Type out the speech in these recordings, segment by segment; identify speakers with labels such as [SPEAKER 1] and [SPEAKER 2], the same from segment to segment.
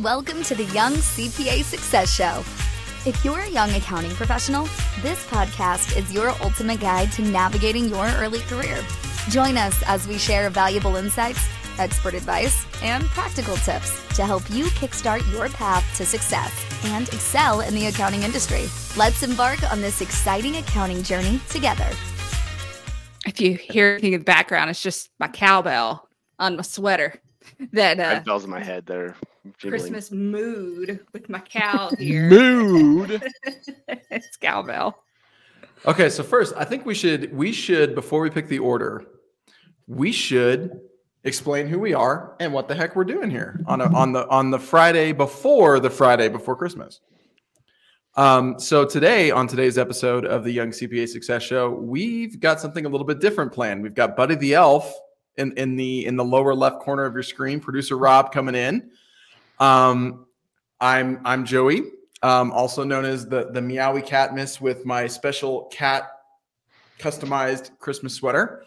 [SPEAKER 1] Welcome to the Young CPA Success Show. If you're a young accounting professional, this podcast is your ultimate guide to navigating your early career. Join us as we share valuable insights, expert advice, and practical tips to help you kickstart your path to success and excel in the accounting industry. Let's embark on this exciting accounting journey together.
[SPEAKER 2] If you hear anything in the background, it's just my cowbell on my sweater. That
[SPEAKER 3] bells in my head there.
[SPEAKER 2] Christmas mood with my cow here.
[SPEAKER 4] Mood.
[SPEAKER 2] It's cowbell.
[SPEAKER 4] Okay, so first, I think we should before we pick the order, we should explain who we are and what the heck we're doing here on the Friday before Christmas. So today, on today's episode of the Young CPA Success Show, we've got something a little bit different planned. We've got Buddy the Elf in the lower left corner of your screen, producer Rob coming in. I'm Joey, also known as the Meowie Cat Miss with my special cat customized Christmas sweater.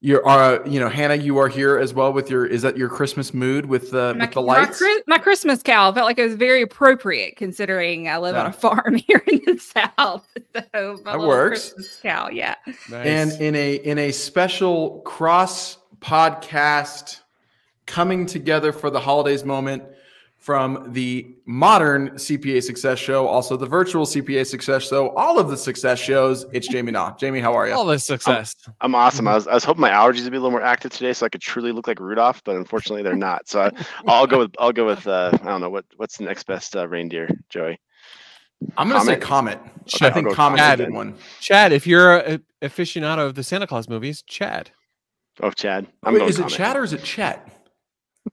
[SPEAKER 4] Hannah, you are here as well with is that your Christmas mood with the lights?
[SPEAKER 2] My Christmas cow felt like it was very appropriate considering I live on a farm here in the South. So
[SPEAKER 4] that works.
[SPEAKER 2] Christmas cow, yeah.
[SPEAKER 4] Nice. And in a special cross podcast coming together for the holidays moment from the modern CPA Success Show, also the virtual CPA Success Show, all of the success shows. It's Jamie Nah. Jamie, how are you?
[SPEAKER 5] All the success.
[SPEAKER 3] I'm awesome. I was hoping my allergies would be a little more active today, so I could truly look like Rudolph, but unfortunately they're not. So I'll go with I don't know what's the next best reindeer, Joey.
[SPEAKER 4] I'm gonna say Comet.
[SPEAKER 3] Okay,
[SPEAKER 4] I think Comet's a good one.
[SPEAKER 5] Chad, if you're an aficionado of the Santa Claus movies, Chad.
[SPEAKER 3] Oh, Chad.
[SPEAKER 4] Is it Chad or is it Chet?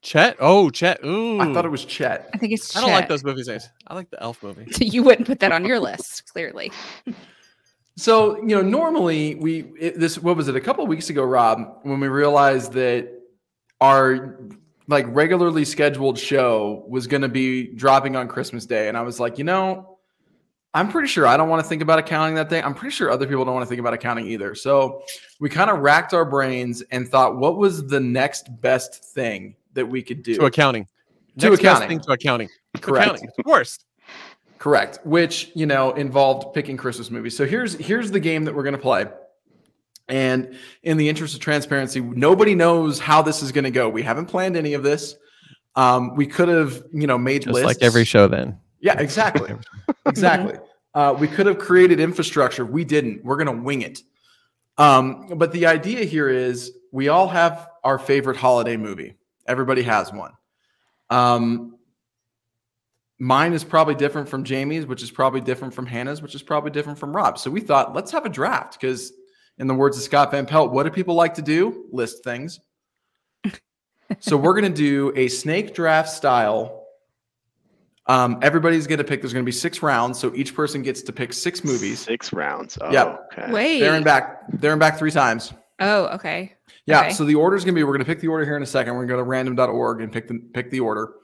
[SPEAKER 5] Chet? Oh, Chet. Ooh.
[SPEAKER 4] I thought it was Chet.
[SPEAKER 2] I think it's Chet.
[SPEAKER 5] I don't like those movies. I like the Elf movie.
[SPEAKER 2] You wouldn't put that on your list, clearly.
[SPEAKER 4] So, normally what was it, a couple of weeks ago, Rob, when we realized that our regularly scheduled show was going to be dropping on Christmas Day. And I was like, I'm pretty sure I don't want to think about accounting that day. I'm pretty sure other people don't want to think about accounting either. So we kind of racked our brains and thought, what was the next best thing that we could do?
[SPEAKER 5] To accounting.
[SPEAKER 4] Next
[SPEAKER 5] best thing to accounting.
[SPEAKER 4] Correct.
[SPEAKER 5] Accounting. Of course.
[SPEAKER 4] Correct. Which, involved picking Christmas movies. So here's the game that we're going to play. And in the interest of transparency, nobody knows how this is going to go. We haven't planned any of this. We could have, made
[SPEAKER 5] just
[SPEAKER 4] lists.
[SPEAKER 5] Like every show then.
[SPEAKER 4] Yeah, exactly. Exactly. We could have created infrastructure. We didn't. We're going to wing it. But the idea here is we all have our favorite holiday movie. Everybody has one. Mine is probably different from Jamie's, which is probably different from Hannah's, which is probably different from Rob's. So we thought, let's have a draft because in the words of Scott Van Pelt, what do people like to do? List things. So we're going to do a snake draft style. Everybody's going to pick. There's going to be 6 rounds, so each person gets to pick 6 movies.
[SPEAKER 3] 6 rounds. Oh,
[SPEAKER 4] yep.
[SPEAKER 3] Okay.
[SPEAKER 2] Wait.
[SPEAKER 4] There and back 3 times.
[SPEAKER 2] Oh, okay.
[SPEAKER 4] Yeah.
[SPEAKER 2] Okay.
[SPEAKER 4] So the order is going to be. We're going to pick the order here in a second. We're going to go to random.org and pick the order,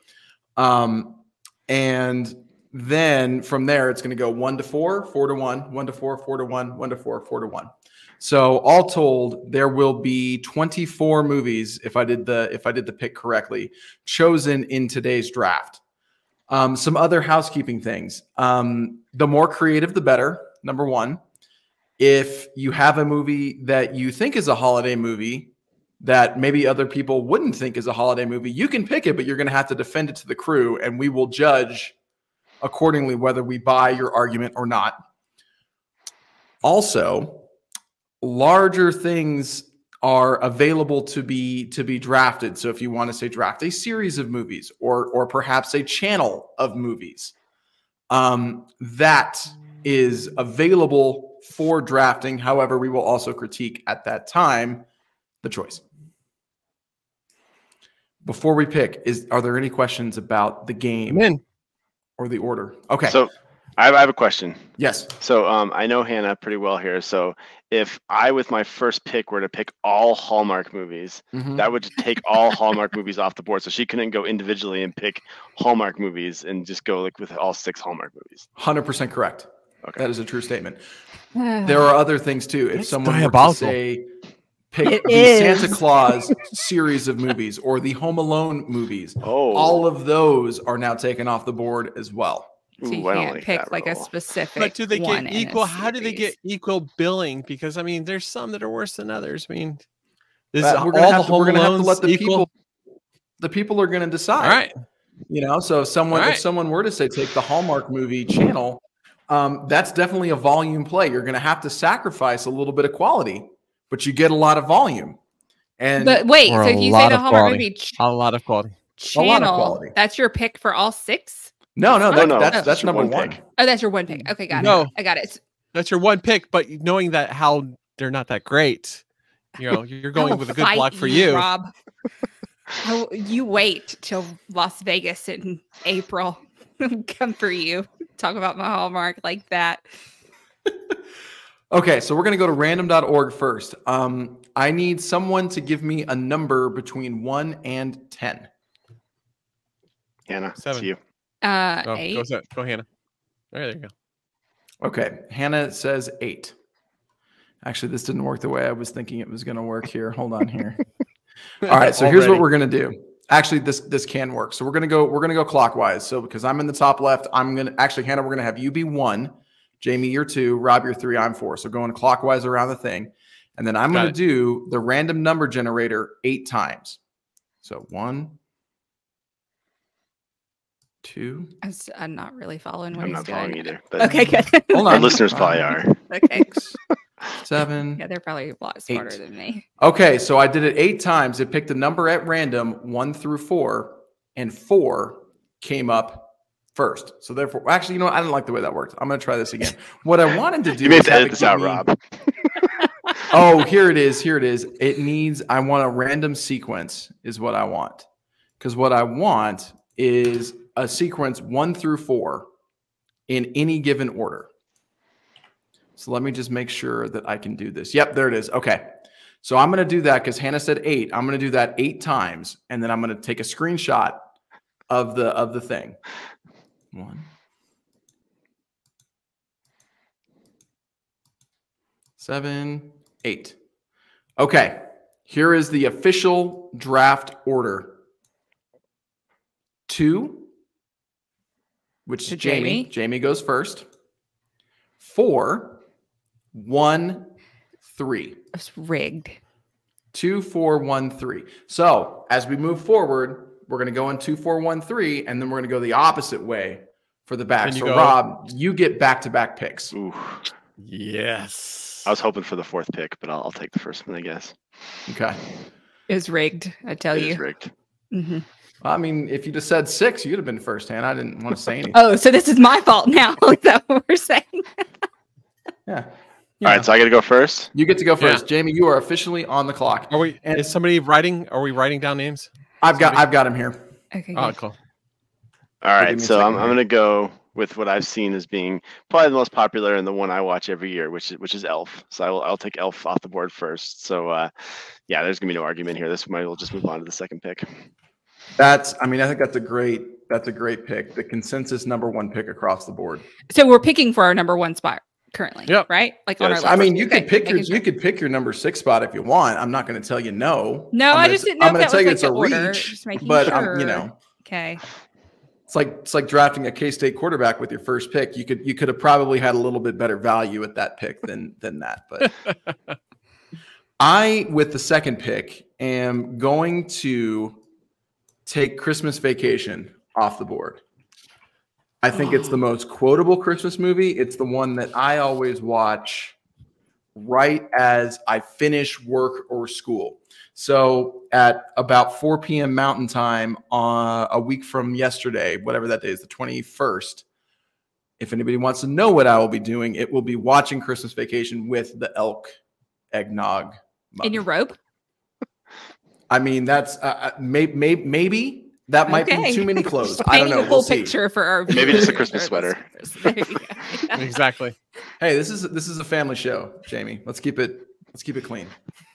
[SPEAKER 4] and then from there it's going to go 1 to 4, 4 to 1, 1 to 4, 4 to 1, 1 to 4, 4 to 1. So all told, there will be 24 movies if I did the pick correctly, chosen in today's draft. Some other housekeeping things. The more creative, the better. Number one, if you have a movie that you think is a holiday movie that maybe other people wouldn't think is a holiday movie, you can pick it, but you're going to have to defend it to the crew, and we will judge accordingly whether we buy your argument or not. Also, larger things are available to be drafted. So if you want to say draft a series of movies or perhaps a channel of movies, that is available for drafting. However, we will also critique at that time the choice. Before we pick, are there any questions about the game or the order? Okay.
[SPEAKER 3] So I have a question.
[SPEAKER 4] Yes.
[SPEAKER 3] So I know Hannah pretty well here. So if I, with my first pick, were to pick all Hallmark movies, that would take all Hallmark movies off the board. So she couldn't go individually and pick Hallmark movies and just go with all 6 Hallmark movies.
[SPEAKER 4] 100% correct.
[SPEAKER 3] Okay.
[SPEAKER 4] That is a true statement. There are other things too. If someone were to say pick the Santa Claus series of movies or the Home Alone movies. All of those are now taken off the board as well.
[SPEAKER 2] So you can't pick like a specific.
[SPEAKER 5] But do they get equal? How do they get equal billing? Because I mean, there's some that are worse than others. I mean, we're going to have to let the people.
[SPEAKER 4] The people are going to decide.
[SPEAKER 5] All right.
[SPEAKER 4] You know, so if someone were to say take the Hallmark movie channel, that's definitely a volume play. You're going to have to sacrifice a little bit of quality, but you get a lot of volume.
[SPEAKER 2] But wait, so if you say the Hallmark movie
[SPEAKER 5] a lot of quality
[SPEAKER 2] channel, that's your pick for all 6?
[SPEAKER 4] No, that's number one.
[SPEAKER 3] Pick.
[SPEAKER 2] Oh, that's your one pick. Okay, got it. I got it.
[SPEAKER 5] That's your one pick, but knowing that how they're not that great, you know, you're going with a good block for you.
[SPEAKER 2] Rob. You wait till Las Vegas in April. Come for you. Talk about my Hallmark like that.
[SPEAKER 4] Okay, so we're going to go to random.org first. I need someone to give me a number between 1 and 10.
[SPEAKER 3] Hannah,
[SPEAKER 5] 7.
[SPEAKER 3] It's you.
[SPEAKER 2] 8.
[SPEAKER 5] Go, Hannah. All right, there you go.
[SPEAKER 4] Okay, Hannah says 8. Actually, this didn't work the way I was thinking it was going to work here. Hold on here. All right, so here's what we're going to do. Actually, this can work. So we're going to go clockwise. So because I'm in the top left, Hannah, we're going to have you be 1, Jamie, you're 2, Rob, you're 3, I'm 4. So going clockwise around the thing. And then I'm going to do the random number generator 8 times. So 1, 2.
[SPEAKER 2] I'm not really following what
[SPEAKER 3] I'm
[SPEAKER 2] he's
[SPEAKER 3] not
[SPEAKER 2] doing.
[SPEAKER 3] following either. But
[SPEAKER 2] Okay, good.
[SPEAKER 4] Hold on.
[SPEAKER 3] Our listeners probably are.
[SPEAKER 2] Okay.
[SPEAKER 4] 7.
[SPEAKER 2] Yeah, they're probably a lot smarter than me.
[SPEAKER 4] Okay, so I did it 8 times. It picked a number at random, 1 through 4, and 4 came up first. So therefore, actually, you know what? I didn't like the way that worked. I'm going to try this again. What I wanted to do.
[SPEAKER 3] You may have to edit this out, Rob.
[SPEAKER 4] Oh, here it is. Here it is. I want a random sequence is what I want. Because what I want is a sequence 1 through 4 in any given order. So let me just make sure that I can do this. Yep, there it is. Okay. So I'm going to do that because Hannah said 8. I'm going to do that 8 times, and then I'm going to take a screenshot of the thing. 1, 7, 8. Okay. Here is the official draft order. 2, which is Jamie. Jamie goes first. 4, 1, 3.
[SPEAKER 2] It's rigged.
[SPEAKER 4] 2, 4, 1, 3. So as we move forward, we're going to go in 2, 4, 1, 3, and then we're going to go the opposite way for the back. So Rob, you get back-to-back picks.
[SPEAKER 3] Ooh.
[SPEAKER 5] Yes.
[SPEAKER 3] I was hoping for the 4th pick, but I'll take the first one, I guess.
[SPEAKER 4] Okay.
[SPEAKER 2] It's rigged, I tell you.
[SPEAKER 3] It is rigged.
[SPEAKER 2] Mm-hmm.
[SPEAKER 4] Well, I mean, if you just said 6, you'd have been first, Hannah. I didn't want to say anything.
[SPEAKER 2] Oh, so this is my fault now. Is that what we're saying?
[SPEAKER 4] Yeah.
[SPEAKER 3] All right, so I got to go first.
[SPEAKER 4] You get to go first, Jamie. You are officially on the clock.
[SPEAKER 5] Are we? Is somebody writing? Are we writing down names?
[SPEAKER 4] I've got him here.
[SPEAKER 2] Okay.
[SPEAKER 5] Oh, cool.
[SPEAKER 3] All right, so I'm going to go with what I've seen as being probably the most popular and the one I watch every year, which is Elf. So I'll take Elf off the board first. So yeah, there's gonna be no argument here. This might as well just move on to the second pick.
[SPEAKER 4] I think that's a great pick. The consensus number 1 pick across the board.
[SPEAKER 2] So we're picking for our number 1 spot currently.
[SPEAKER 5] Yep.
[SPEAKER 2] Right? Like on our list.
[SPEAKER 4] I mean, you could pick your number 6 spot if you want. I'm not going to tell you no.
[SPEAKER 2] No, I just didn't know. I'm going to tell you it's a
[SPEAKER 4] reach, but sure.
[SPEAKER 2] Okay.
[SPEAKER 4] It's like drafting a K-State quarterback with your first pick. You could have probably had a little bit better value at that pick than that. But I, with the second pick, am going to take Christmas Vacation off the board. I think it's the most quotable Christmas movie. It's the one that I always watch right as I finish work or school. So at about 4 p.m. Mountain Time a week from yesterday, whatever that day is, the 21st, if anybody wants to know what I will be doing, it will be watching Christmas Vacation with the elk eggnog mug.
[SPEAKER 2] In your robe?
[SPEAKER 4] I mean, that's maybe. That might be too many clothes. I don't know.
[SPEAKER 2] A full picture for our viewers.
[SPEAKER 3] Maybe just a Christmas sweater.
[SPEAKER 5] Exactly.
[SPEAKER 4] Hey, this is a family show, Jamie. Let's keep it clean.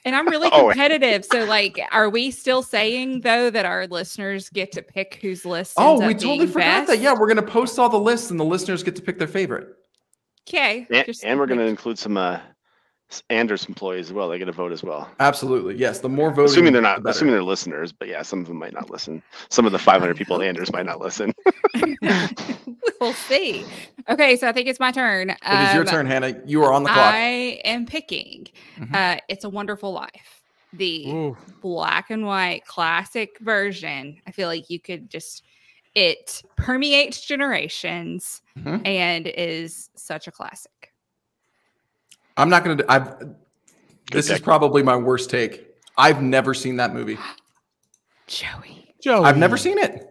[SPEAKER 2] And I'm really competitive. So, like, are we still saying though that our listeners get to pick whose list?
[SPEAKER 4] Oh, we totally forgot that. Yeah, we're gonna post all the lists, and the listeners get to pick their favorite.
[SPEAKER 2] Okay.
[SPEAKER 3] And we're gonna include some Anders employees as well. They get a vote as well.
[SPEAKER 4] Absolutely, yes. The more voting,
[SPEAKER 3] assuming they're not, assuming they're listeners, but yeah, some of them might not listen. Some of the 500 people at Anders might not listen.
[SPEAKER 2] We'll see. Okay, so I think it's my turn.
[SPEAKER 4] It is your turn, Hannah. You are on the clock.
[SPEAKER 2] I am picking It's a Wonderful Life, the black and white classic version. I feel like you could just, it permeates generations and is such a classic.
[SPEAKER 4] I'm not going to, this is probably my worst take. I've never seen that movie.
[SPEAKER 2] Joey.
[SPEAKER 4] I've never seen it.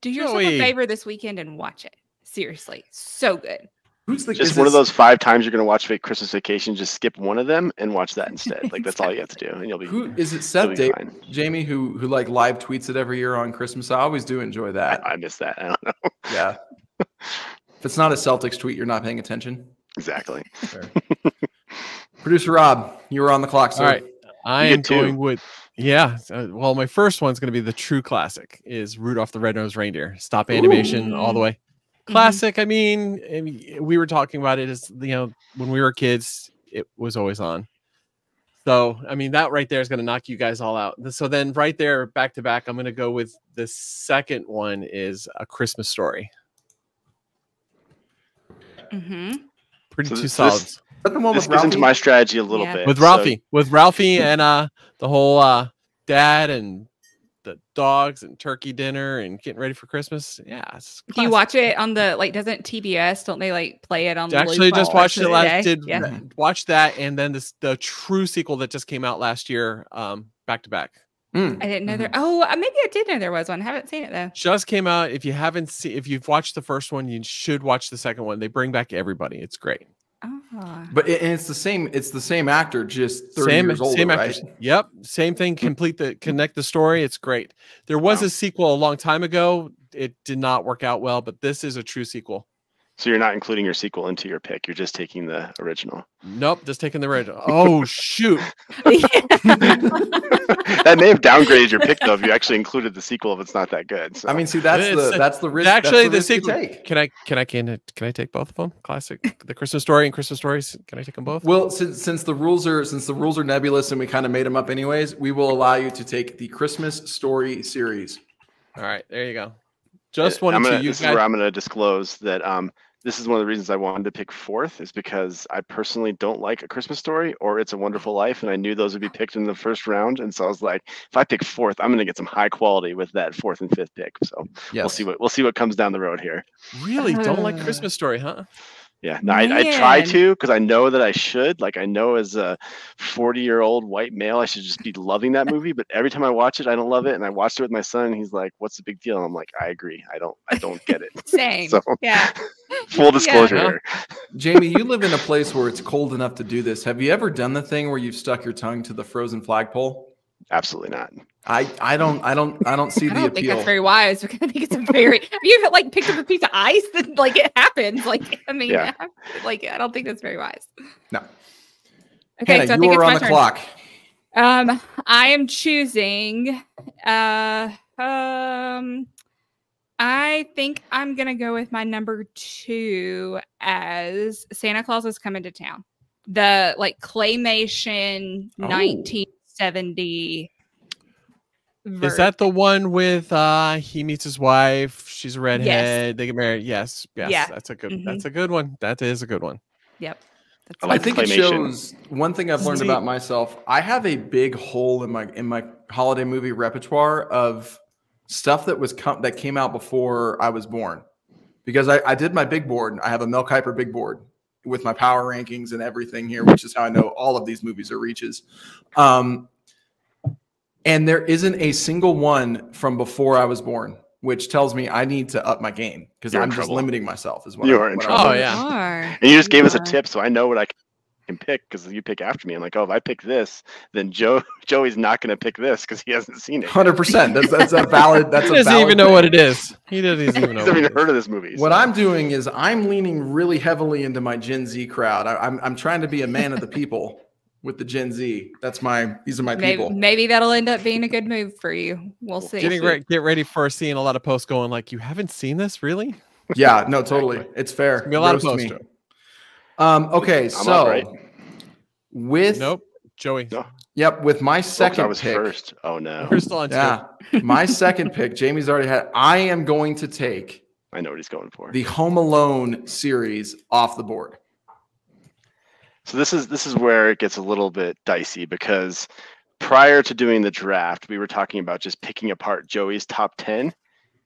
[SPEAKER 2] Do yourself a favor this weekend and watch it. Seriously, so good.
[SPEAKER 3] Just one of those 5 times you're going to watch Christmas Vacation. Just skip one of them and watch that instead. Like that's all you have to do, and you'll be.
[SPEAKER 4] Who is it? Seth Davis, Jamie, who like live tweets it every year on Christmas. I always do enjoy that.
[SPEAKER 3] I miss that. I don't know.
[SPEAKER 4] Yeah. If it's not a Celtics tweet, you're not paying attention.
[SPEAKER 3] Exactly.
[SPEAKER 4] Producer Rob, you were on the clock. Sir.
[SPEAKER 5] All right, I am going with well, my first one's going to be the true classic. Is Rudolph the Red-Nosed Reindeer. Stop animation all the way. Classic. I mean, we were talking about it as when we were kids, it was always on. So, I mean, that right there is going to knock you guys all out. So then right there, back to back, I'm going to go with the second one is A Christmas Story. Pretty two solids.
[SPEAKER 3] This goes into my strategy a little bit.
[SPEAKER 5] With Ralphie and the whole dad and the dogs and turkey dinner and getting ready for Christmas. Yeah.
[SPEAKER 2] Do you watch it on the, like, doesn't TBS, don't they like play it on the
[SPEAKER 5] actually just watched it watch that and then the true sequel that just came out last year back to back.
[SPEAKER 2] I didn't know there. Oh, maybe I did know there was one. I haven't seen it though.
[SPEAKER 5] Just came out. If you've watched the first one, you should watch the second one. They bring back everybody. It's great.
[SPEAKER 4] But it's the same actor, just 30 years older, right?
[SPEAKER 5] Yep, same thing. Connect the story. It's great. There was a sequel a long time ago. It did not work out well, but this is a true sequel.
[SPEAKER 3] So you're not including your sequel into your pick. You're just taking the original.
[SPEAKER 5] Nope, just taking the original. Oh shoot!
[SPEAKER 3] That may have downgraded your pick though if you actually included the sequel if it's not that good. So.
[SPEAKER 4] I mean, see, that's the risk.
[SPEAKER 5] Actually,
[SPEAKER 4] the
[SPEAKER 5] sequel. Can I take both of them? Classic, the Christmas Story and Christmas Stories. Can I take them both?
[SPEAKER 4] Well, since the rules are nebulous and we kind of made them up anyways, we will allow you to take the Christmas Story series.
[SPEAKER 5] All right, there you go. Just wanted to.
[SPEAKER 3] This is where I'm going to disclose that this is one of the reasons I wanted to pick fourth is because I personally don't like A Christmas Story or It's a Wonderful Life, and I knew those would be picked in the first round, and so I was like, if I pick fourth, I'm going to get some high quality with that fourth and fifth pick. So we'll see what comes down the road here.
[SPEAKER 5] Really, don't like Christmas Story, huh?
[SPEAKER 3] Yeah, no, I try to because I know that I should. Like I know as a 40-year-old white male, I should just be loving that movie. But every time I watch it, I don't love it. And I watched it with my son, and he's like, "What's the big deal?" And I'm like, "I agree. I don't get it."
[SPEAKER 2] Same.
[SPEAKER 3] So,
[SPEAKER 2] yeah.
[SPEAKER 3] Full disclosure here.
[SPEAKER 4] Jamie, you live in a place where it's cold enough to do this. Have you ever done the thing where you've stuck your tongue to the frozen flagpole?
[SPEAKER 3] Absolutely not.
[SPEAKER 4] I don't see the appeal.
[SPEAKER 2] I don't think that's very wise because I think it's a very. Have you like picked up a piece of ice that like it happens? Like I mean, like I don't think that's very wise.
[SPEAKER 4] No.
[SPEAKER 2] Okay,
[SPEAKER 4] Hannah,
[SPEAKER 2] so I think it's
[SPEAKER 4] on
[SPEAKER 2] my
[SPEAKER 4] the
[SPEAKER 2] turn.
[SPEAKER 4] Clock.
[SPEAKER 2] I am choosing. I think I'm gonna go with my number 2 as Santa Claus is Coming to Town. The like claymation 1970.
[SPEAKER 5] Is that the one with he meets his wife? She's a redhead. They get married. Yes.
[SPEAKER 2] Yeah.
[SPEAKER 5] That's a good. That's a good one. That is a good one.
[SPEAKER 2] Yep.
[SPEAKER 4] I think it shows one thing I've learned about myself. I have a big hole in my holiday movie repertoire of stuff that came out before I was born, because I did my big board. I have a Mel Kiper big board with my power rankings and everything here, which is how I know all of these movies are reaches. And there isn't a single one from before I was born, which tells me I need to up my game because I'm just limiting myself as well.
[SPEAKER 3] You are in trouble.
[SPEAKER 5] Oh, yeah.
[SPEAKER 3] And you just gave us a tip, so I know what I can pick because you pick after me. I'm like, oh, if I pick this, then Joey's not going to pick this because he hasn't seen it.
[SPEAKER 4] 100%. That's a valid. He
[SPEAKER 5] doesn't even know what it is. He doesn't even know.
[SPEAKER 3] He's never even heard of this movie.
[SPEAKER 4] What I'm doing is I'm leaning really heavily into my Gen Z crowd. I'm trying to be a man of the people with the Gen Z. These are my people.
[SPEAKER 2] Maybe that'll end up being a good move for you. We'll see.
[SPEAKER 5] Get ready for seeing a lot of posts going like, you haven't seen this, really?
[SPEAKER 4] Yeah, no, totally. It's fair.
[SPEAKER 5] Be a lot of posts.
[SPEAKER 4] Okay, so With
[SPEAKER 5] nope, Joey.
[SPEAKER 3] No.
[SPEAKER 4] Yep, with my second
[SPEAKER 3] I was
[SPEAKER 4] pick.
[SPEAKER 3] first. Oh no.
[SPEAKER 5] We're still on two.
[SPEAKER 4] My second pick, Jamie's already had. I am going to take.
[SPEAKER 3] I know what he's going for.
[SPEAKER 4] The Home Alone series off the board.
[SPEAKER 3] So this is where it gets a little bit dicey, because prior to doing the draft, we were talking about just picking apart Joey's top 10,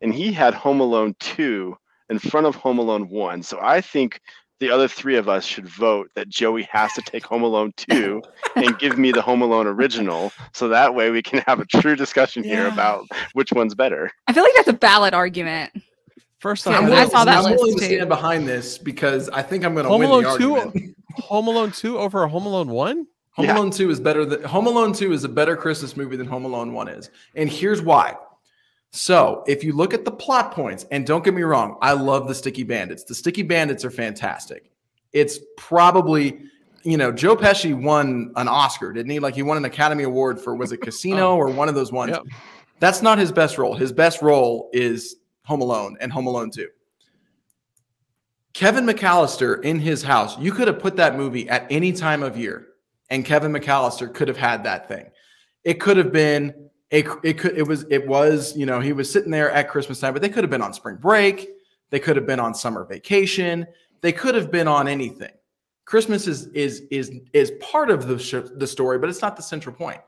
[SPEAKER 3] and he had Home Alone 2 in front of Home Alone 1. So I think the other three of us should vote that Joey has to take Home Alone 2 and give me the Home Alone original. So that way we can have a true discussion here about which one's better.
[SPEAKER 2] I feel like that's a valid argument.
[SPEAKER 5] First
[SPEAKER 2] Yeah,
[SPEAKER 5] off,
[SPEAKER 2] I saw that
[SPEAKER 4] I'm
[SPEAKER 2] list
[SPEAKER 4] willing to
[SPEAKER 2] too.
[SPEAKER 4] stand behind this because I think I'm going to
[SPEAKER 5] Home
[SPEAKER 4] win
[SPEAKER 5] Alone
[SPEAKER 4] the
[SPEAKER 5] 2,
[SPEAKER 4] argument.
[SPEAKER 5] Home Alone 2 over Home Alone 1?
[SPEAKER 4] Home Alone 2 is better than Home Alone 2 is a better Christmas movie than Home Alone 1 is. And here's why. So if you look at the plot points, and don't get me wrong, I love the Sticky Bandits. The Sticky Bandits are fantastic. It's probably, Joe Pesci won an Oscar, didn't he? Like he won an Academy Award for, was it Casino or one of those ones?
[SPEAKER 5] Yep.
[SPEAKER 4] That's not his best role. His best role is Home Alone and Home Alone 2. Kevin McAllister in his house, you could have put that movie at any time of year, and Kevin McAllister could have had that thing. It could have been he was sitting there at Christmas time, but they could have been on spring break, they could have been on summer vacation, they could have been on anything. Christmas is part of the story, but it's not the central point.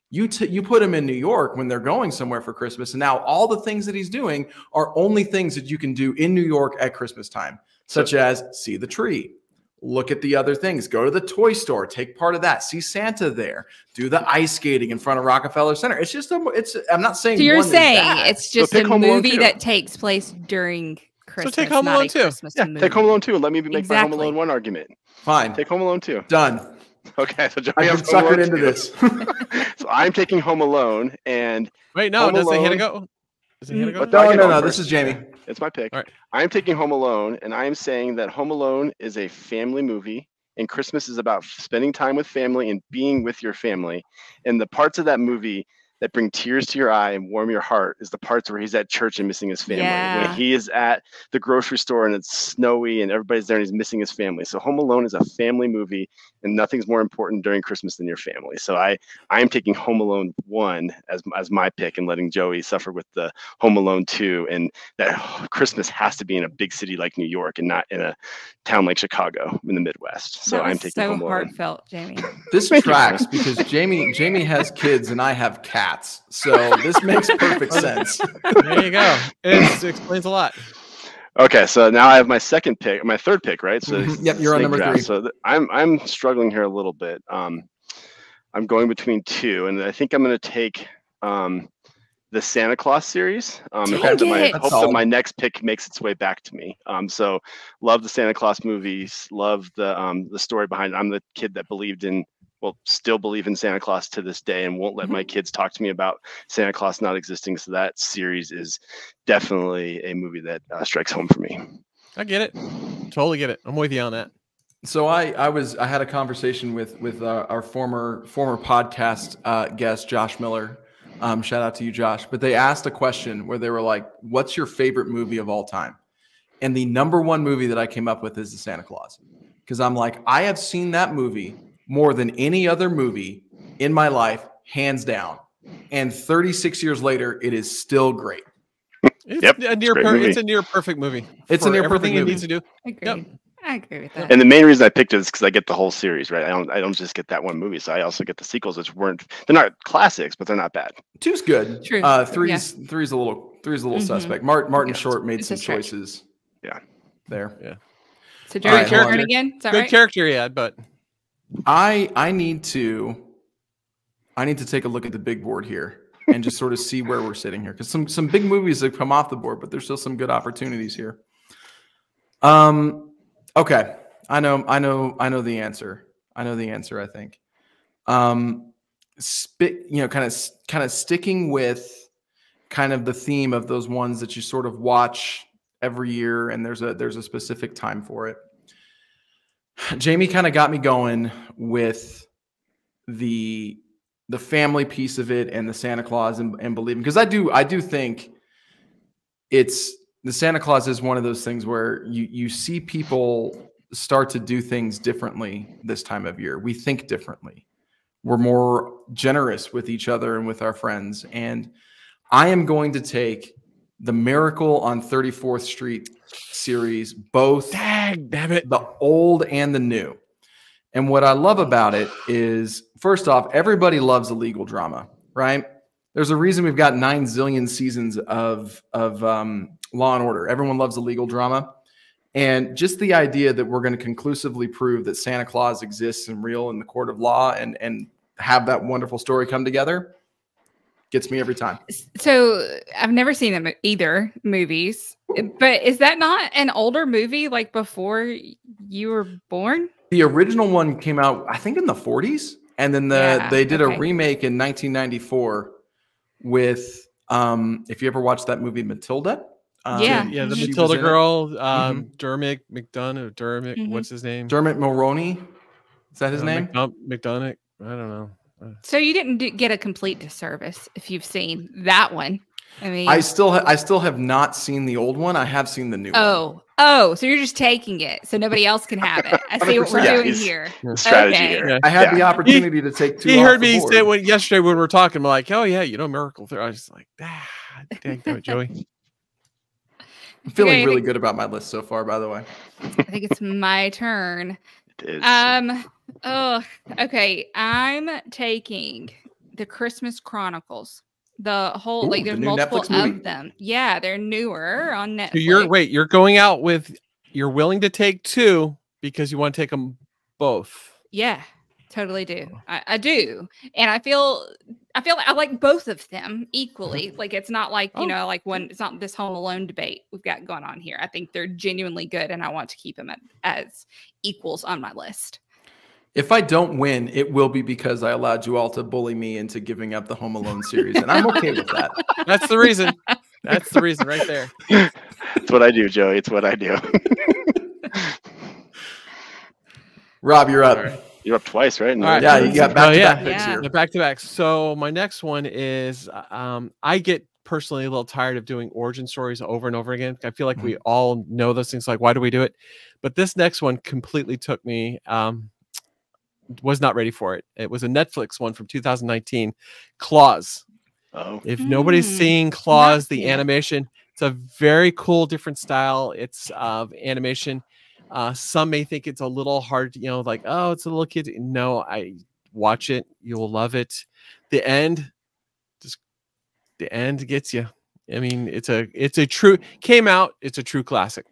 [SPEAKER 4] You put him in New York when they're going somewhere for Christmas, and now all the things that he's doing are only things that you can do in New York at Christmas time, such as see the tree, look at the other things, go to the toy store, take part of that, see Santa there, do the ice skating in front of Rockefeller Center. It's just I'm not saying.
[SPEAKER 2] So you're
[SPEAKER 4] one is
[SPEAKER 2] saying
[SPEAKER 4] bad.
[SPEAKER 2] it's just a movie that takes place during Christmas.
[SPEAKER 5] So take Home Alone 2.
[SPEAKER 3] Yeah, take Home Alone 2 and let me make my Home Alone 1 argument.
[SPEAKER 4] Fine.
[SPEAKER 3] Take Home Alone 2.
[SPEAKER 4] Done.
[SPEAKER 3] Okay, so Joey
[SPEAKER 4] I've been suckered into this.
[SPEAKER 3] So I'm taking Home Alone, and
[SPEAKER 5] wait, no, does Hannah go? Does Hannah go?
[SPEAKER 4] No. This is Jamie.
[SPEAKER 3] It's my pick.
[SPEAKER 5] All right.
[SPEAKER 3] I'm taking Home Alone, and I'm saying that Home Alone is a family movie, and Christmas is about spending time with family and being with your family. And the parts of that movie that bring tears to your eye and warm your heart is the parts where he's at church and missing his family.
[SPEAKER 2] Yeah.
[SPEAKER 3] When he is at the grocery store and it's snowy and everybody's there and he's missing his family. So Home Alone is a family movie, and nothing's more important during Christmas than your family. So I am taking Home Alone 1 as my pick and letting Joey suffer with the Home Alone 2. And that Christmas has to be in a big city like New York and not in a town like Chicago in the Midwest. So I'm taking Home Alone.
[SPEAKER 2] Heartfelt, Jamie.
[SPEAKER 4] This tracks because Jamie has kids and I have cats. So this makes perfect sense.
[SPEAKER 5] There you go. It explains a lot.
[SPEAKER 3] Okay, so now I have my third pick, right? So
[SPEAKER 4] yep, you're on number
[SPEAKER 3] draft.
[SPEAKER 4] 3.
[SPEAKER 3] So I'm struggling here a little bit. I'm going between two, and I think I'm going to take the Santa Claus series. I hope that my next pick makes its way back to me. So love the Santa Claus movies. Love the story behind it. I'm the kid that still believe in Santa Claus to this day, and won't let my kids talk to me about Santa Claus not existing. So that series is definitely a movie that strikes home for me.
[SPEAKER 5] I get it. Totally get it. I'm with you on that.
[SPEAKER 4] So I had a conversation with our former podcast guest, Josh Miller. Shout out to you, Josh. But they asked a question where they were like, what's your favorite movie of all time? And the number one movie that I came up with is the Santa Claus. Because I'm like, I have seen that movie more than any other movie in my life, hands down. And 36 years later, it is still great.
[SPEAKER 5] It's a near perfect movie.
[SPEAKER 4] It's a near perfect movie.
[SPEAKER 5] It needs to do.
[SPEAKER 2] I agree with that.
[SPEAKER 3] And the main reason I picked it is because I get the whole series, right? I don't just get that one movie. So I also get the sequels, which they're not classics, but they're not bad.
[SPEAKER 4] 2's good.
[SPEAKER 2] True.
[SPEAKER 4] Three's a little suspect. Martin Short made some choices.
[SPEAKER 3] Yeah.
[SPEAKER 4] There.
[SPEAKER 5] Yeah.
[SPEAKER 2] So Jerry Turner again. Is that
[SPEAKER 5] good
[SPEAKER 2] right?
[SPEAKER 5] character he had, but
[SPEAKER 4] I need to take a look at the big board here and just sort of see where we're sitting here, because some big movies have come off the board, but there's still some good opportunities here. Okay, I know the answer. I think. Kind of sticking with kind of the theme of those ones that you sort of watch every year, and there's a specific time for it. Jamie kind of got me going with the family piece of it and the Santa Claus and believing, because I do think the Santa Claus is one of those things where you see people start to do things differently this time of year. We think differently. We're more generous with each other and with our friends. And I am going to take the Miracle on 34th Street series, both
[SPEAKER 5] Dang, damn it.
[SPEAKER 4] the old and the new. And what I love about it is, first off, everybody loves a legal drama, right? There's a reason we've got 9 zillion seasons of Law and Order. Everyone loves a legal drama. And just the idea that we're going to conclusively prove that Santa Claus exists and real in the court of law and have that wonderful story come together gets me every time.
[SPEAKER 2] So I've never seen them either movies, but is that not an older movie, like before you were born?
[SPEAKER 4] The original one came out, I think, in the 40s. And then they did a remake in 1994 with, if you ever watched that movie, Matilda.
[SPEAKER 5] The Matilda girl, Dermot McDonough, what's his name?
[SPEAKER 4] Dermot Mulroney. Is that his name?
[SPEAKER 5] McDonough. I don't know.
[SPEAKER 2] So you didn't get a complete disservice if you've seen that one. I mean,
[SPEAKER 4] I still have not seen the old one. I have seen the new one.
[SPEAKER 2] Oh, so you're just taking it so nobody else can have it. I see what we're doing here.
[SPEAKER 3] Strategy here.
[SPEAKER 5] Yeah.
[SPEAKER 4] I had the opportunity to take 2.
[SPEAKER 5] He heard me say yesterday when we were talking, I'm like, oh yeah, Miracle. I was just like, dang it, Joey.
[SPEAKER 4] I'm feeling really good about my list so far, by the way.
[SPEAKER 2] I think it's my turn.
[SPEAKER 3] It is.
[SPEAKER 2] Okay. I'm taking the Christmas Chronicles. The whole there's multiple of them. Yeah, they're newer on Netflix.
[SPEAKER 5] So you're going out with, you're willing to take 2 because you want to take them both.
[SPEAKER 2] Yeah, totally do. I do. And I feel I like both of them equally. Like it's not like, like one, it's not this Home Alone debate we've got going on here. I think they're genuinely good and I want to keep them as equals on my list.
[SPEAKER 4] If I don't win, it will be because I allowed you all to bully me into giving up the Home Alone series, and I'm okay with that.
[SPEAKER 5] That's the reason. That's the reason right there.
[SPEAKER 3] It's what I do, Joey. It's what I do.
[SPEAKER 4] Rob, you're up.
[SPEAKER 3] Right. You're up twice, right?
[SPEAKER 4] All right. Yeah, you got back-to-back picks here.
[SPEAKER 5] The back-to-back. So my next one is, I get personally a little tired of doing origin stories over and over again. I feel like we all know those things. Like, why do we do it? But this next one completely took me. Was not ready for it. It was a Netflix one from 2019, Claws. If nobody's seeing Claws, the animation, it's a very cool, different style. It's of animation. Some may think it's a little hard, like, oh, it's a little kid. No, I watch it. You will love it. The end gets you. I mean, it's a true classic.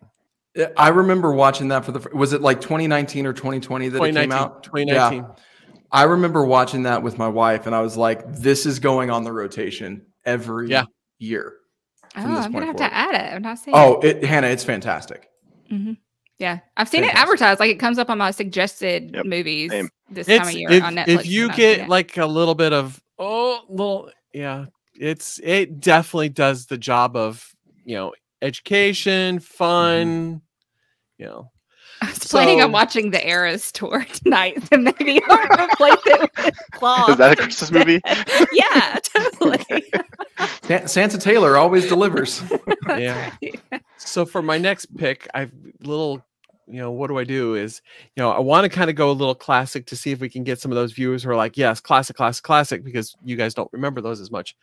[SPEAKER 4] I remember watching that was it like 2019 or 2020 that it came out?
[SPEAKER 5] 2019.
[SPEAKER 4] Yeah. I remember watching that with my wife, and I was like, this is going on the rotation every year.
[SPEAKER 2] I'm going to have to add it. I'm not saying
[SPEAKER 4] Hannah, it's fantastic.
[SPEAKER 2] Mm-hmm. Yeah. I've seen it advertised. Like it comes up on my suggested movies this time of year on Netflix.
[SPEAKER 5] If you get like a little bit of, it definitely does the job of, education, fun,
[SPEAKER 2] I was planning on watching the Eras tour tonight, so maybe I'll replace it with Claws.
[SPEAKER 3] Is that a Christmas movie?
[SPEAKER 2] Yeah, totally.
[SPEAKER 4] Santa Taylor always delivers.
[SPEAKER 5] Yeah. So for my next pick, I've what do I do is, I want to kind of go a little classic to see if we can get some of those viewers who are like, yes, classic, because you guys don't remember those as much.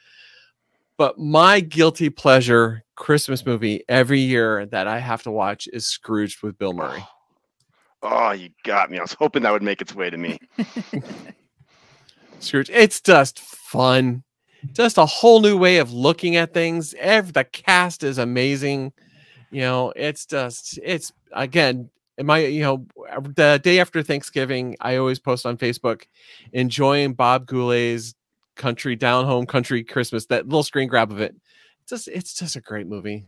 [SPEAKER 5] But my guilty pleasure Christmas movie every year that I have to watch is Scrooged with Bill Murray.
[SPEAKER 3] Oh, you got me. I was hoping that would make its way to me.
[SPEAKER 5] Scrooge, it's just fun. Just a whole new way of looking at things. The cast is amazing. It's again, the day after Thanksgiving, I always post on Facebook, enjoying Bob Goulet's Down Home Country Christmas, that little screen grab of it. It's just a great movie.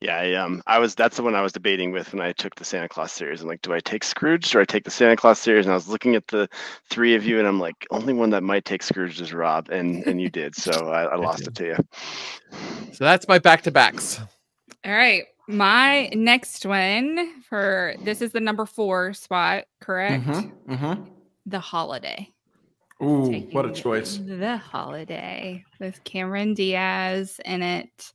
[SPEAKER 3] Yeah, that's the one I was debating with when I took the Santa Claus series. I'm like, do I take Scrooge or I take the Santa Claus series? And I was looking at the 3 of you, and I'm like, only one that might take Scrooge is Rob, and you did, so I lost it to you.
[SPEAKER 5] So that's my back-to-backs.
[SPEAKER 2] All right, my next one this is the number 4 spot, correct? The Holiday.
[SPEAKER 4] Ooh, what a choice.
[SPEAKER 2] The Holiday with Cameron Diaz in it.